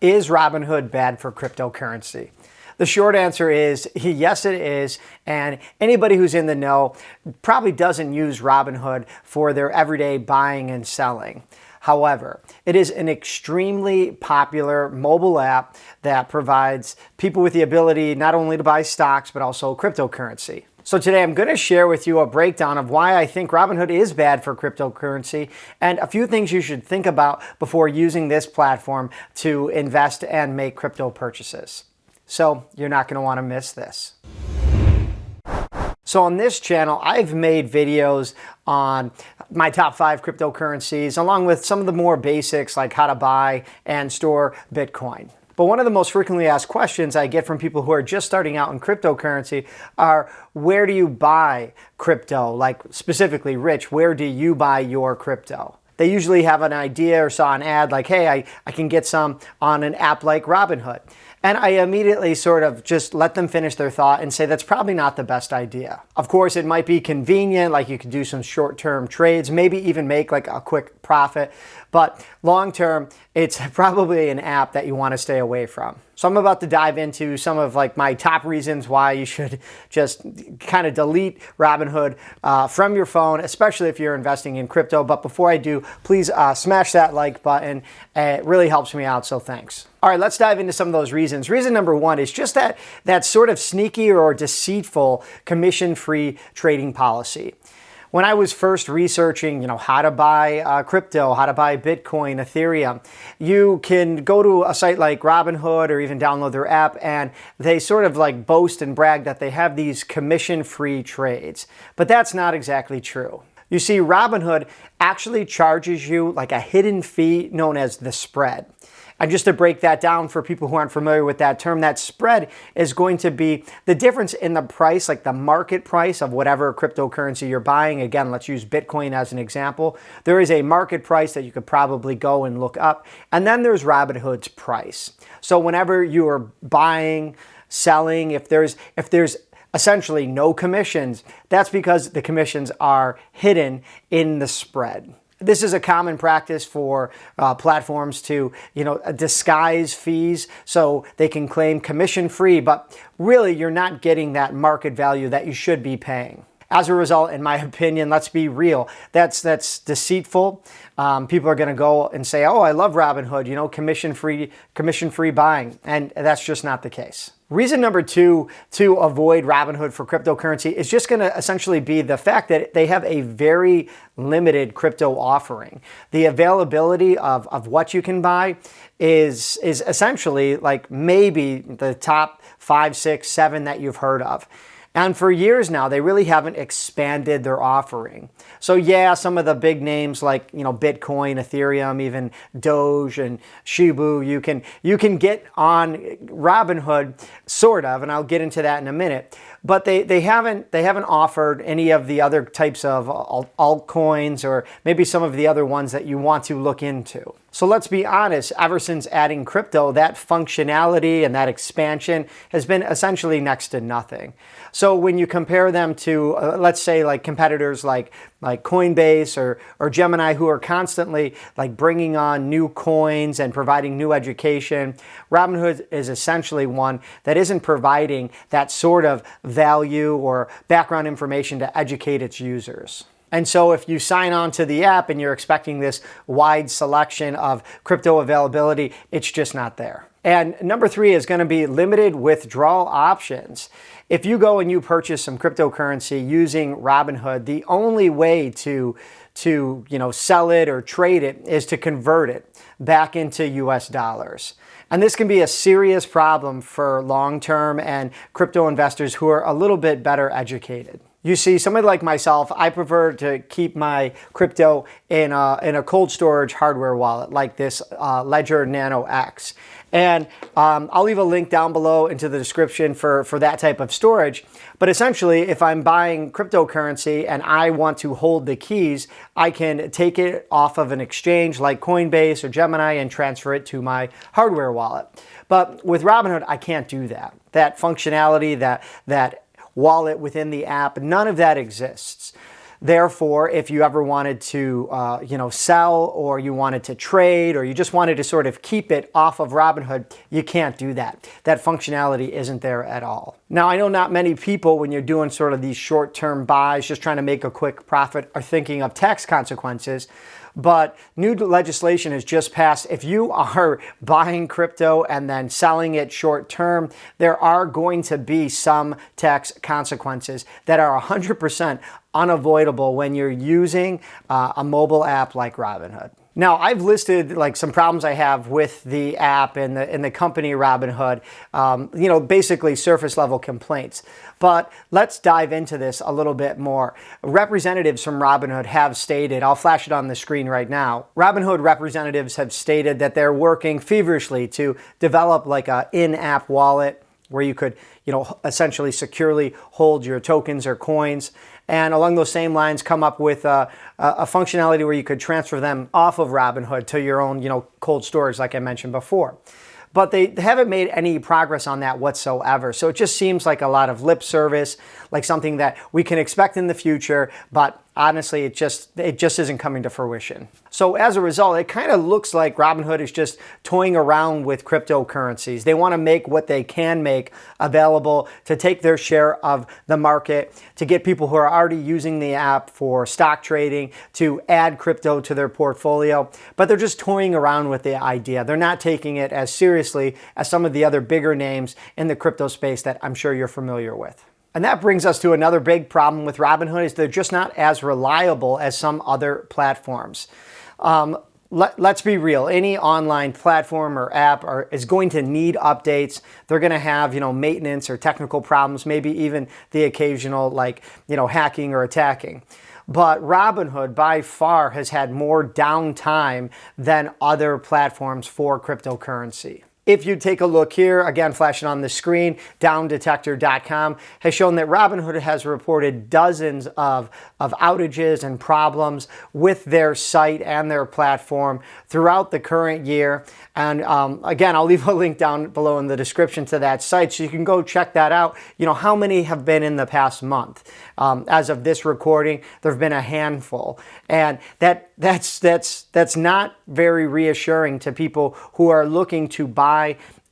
Is Robinhood bad for cryptocurrency? The short answer is yes, it is. And anybody who's in the know probably doesn't use Robinhood for their everyday buying and selling. However, it is an extremely popular mobile app that provides people with the ability not only to buy stocks, but also cryptocurrency. So today I'm going to share with you a breakdown of why I think Robinhood is bad for cryptocurrency and a few things you should think about before using this platform to invest and make crypto purchases. So you're not going to want to miss this. So on this channel, I've made videos on my top 5 cryptocurrencies, along with some of the more basics like how to buy and store Bitcoin. But one of the most frequently asked questions I get from people who are just starting out in cryptocurrency are, where do you buy crypto? Like specifically, Rich, where do you buy your crypto? They usually have an idea or saw an ad like, hey, I can get some on an app like Robinhood. And I immediately sort of just let them finish their thought and say that's probably not the best idea. Of course, it might be convenient, like you could do some short-term trades, maybe even make like a quick profit. But long-term, it's probably an app that you want to stay away from. So I'm about to dive into some of like my top reasons why you should just kind of delete Robinhood from your phone, especially if you're investing in crypto. But before I do, please smash that like button. It really helps me out, so thanks. All right, let's dive into some of those reasons. Reason number one is just that sort of sneaky or deceitful commission-free trading policy. When I was first researching, how to buy crypto, how to buy Bitcoin, Ethereum, you can go to a site like Robinhood or even download their app, and they sort of like boast and brag that they have these commission-free trades. But that's not exactly true. You see, Robinhood actually charges you like a hidden fee known as the spread. And just to break that down for people who aren't familiar with that term, that spread is going to be the difference in the price, like the market price of whatever cryptocurrency you're buying. Again, let's use Bitcoin as an example. There is a market price that you could probably go and look up. And then there's Robinhood's price. So whenever you are buying, selling, if there's essentially no commissions, that's because the commissions are hidden in the spread. This is a common practice for platforms to, disguise fees so they can claim commission-free, but really you're not getting that market value that you should be paying. As a result, in my opinion, let's be real, that's deceitful. People are going to go and say, oh, I love Robinhood, commission-free buying, and that's just not the case. Reason number 2 to avoid Robinhood for cryptocurrency is just going to essentially be the fact that they have a very limited crypto offering. The availability of what you can buy is essentially like maybe the top 5, 6, 7 that you've heard of. And for years now, they really haven't expanded their offering. So yeah, some of the big names like, Bitcoin, Ethereum, even Doge and Shibu, you can get on Robinhood, sort of, and I'll get into that in a minute. But they haven't offered any of the other types of altcoins or maybe some of the other ones that you want to look into. So let's be honest, ever since adding crypto, that functionality and that expansion has been essentially next to nothing. So when you compare them to, let's say, like competitors like Coinbase or Gemini, who are constantly like bringing on new coins and providing new education, Robinhood is essentially one that isn't providing that sort of value or background information to educate its users. And so if you sign on to the app and you're expecting this wide selection of crypto availability, it's just not there. And number 3 is going to be limited withdrawal options. If you go and you purchase some cryptocurrency using Robinhood, the only way to sell it or trade it is to convert it back into US dollars. And this can be a serious problem for long-term and crypto investors who are a little bit better educated. You see, somebody like myself, I prefer to keep my crypto in a cold storage hardware wallet like this Ledger Nano X. And I'll leave a link down below into the description for that type of storage. But essentially, if I'm buying cryptocurrency and I want to hold the keys, I can take it off of an exchange like Coinbase or Gemini and transfer it to my hardware wallet. But with Robinhood, I can't do that. That functionality, that wallet within the app, none of that exists. Therefore, if you ever wanted to, sell, or you wanted to trade, or you just wanted to sort of keep it off of Robinhood, you can't do that. That functionality isn't there at all. Now, I know not many people, when you're doing sort of these short-term buys, just trying to make a quick profit, are thinking of tax consequences. But new legislation has just passed. If you are buying crypto and then selling it short term, there are going to be some tax consequences that are 100% unavoidable when you're using a mobile app like Robinhood. Now, I've listed like some problems I have with the app and the company Robinhood, basically surface level complaints. But let's dive into this a little bit more. Representatives from Robinhood have stated, I'll flash it on the screen right now. Robinhood representatives have stated that they're working feverishly to develop like an in-app wallet where you could, essentially securely hold your tokens or coins. And along those same lines, come up with a functionality where you could transfer them off of Robinhood to your own, cold storage, like I mentioned before. But they haven't made any progress on that whatsoever. So it just seems like a lot of lip service, like something that we can expect in the future, but honestly, it just isn't coming to fruition. So as a result, it kind of looks like Robinhood is just toying around with cryptocurrencies. They want to make what they can make available to take their share of the market, to get people who are already using the app for stock trading to add crypto to their portfolio. But they're just toying around with the idea. They're not taking it as seriously as some of the other bigger names in the crypto space that I'm sure you're familiar with. And that brings us to another big problem with Robinhood is they're just not as reliable as some other platforms. Let's be real. Any online platform or app is going to need updates. They're going to have, maintenance or technical problems, maybe even the occasional hacking or attacking. But Robinhood by far has had more downtime than other platforms for cryptocurrency. If you take a look here, again, flashing on the screen, downdetector.com has shown that Robinhood has reported dozens of outages and problems with their site and their platform throughout the current year. And again, I'll leave a link down below in the description to that site so you can go check that out. How many have been in the past month? As of this recording, there have been a handful. And that's not very reassuring to people who are looking to buy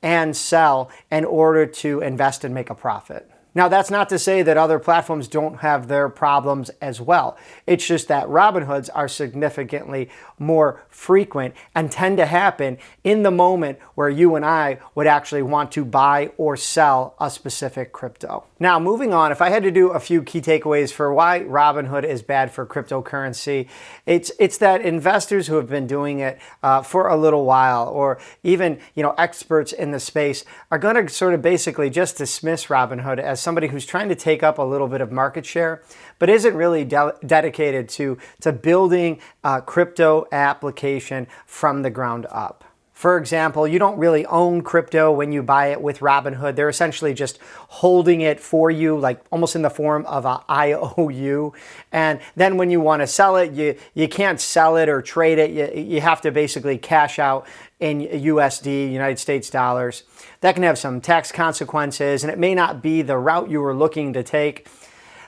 and sell in order to invest and make a profit. Now, that's not to say that other platforms don't have their problems as well. It's just that Robinhood's are significantly more frequent and tend to happen in the moment where you and I would actually want to buy or sell a specific crypto. Now, moving on, if I had to do a few key takeaways for why Robinhood is bad for cryptocurrency, it's that investors who have been doing it for a little while, or even experts in the space, are going to sort of basically just dismiss Robinhood as somebody who's trying to take up a little bit of market share, but isn't really dedicated to building a crypto application from the ground up. For example, you don't really own crypto when you buy it with Robinhood. They're essentially just holding it for you, like almost in the form of an IOU. And then when you want to sell it, you can't sell it or trade it. You have to basically cash out in USD, United States dollars. That can have some tax consequences, and it may not be the route you were looking to take.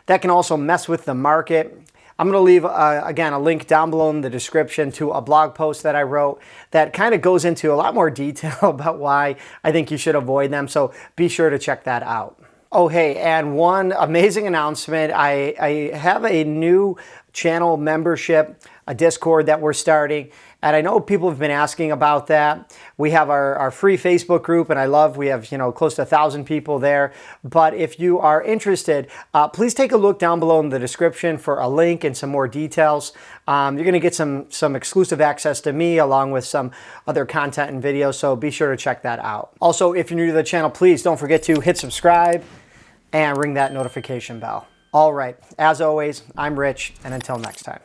That can also mess with the market. I'm going to leave, again, a link down below in the description to a blog post that I wrote that kind of goes into a lot more detail about why I think you should avoid them. So be sure to check that out. Oh, hey, and one amazing announcement. I have a new channel membership, a Discord that we're starting. And I know people have been asking about that. We have our free Facebook group, and we have close to 1,000 people there. But if you are interested, please take a look down below in the description for a link and some more details. You're going to get some exclusive access to me along with some other content and videos, so be sure to check that out. Also, if you're new to the channel, please don't forget to hit subscribe and ring that notification bell. All right, as always, I'm Rich, and until next time.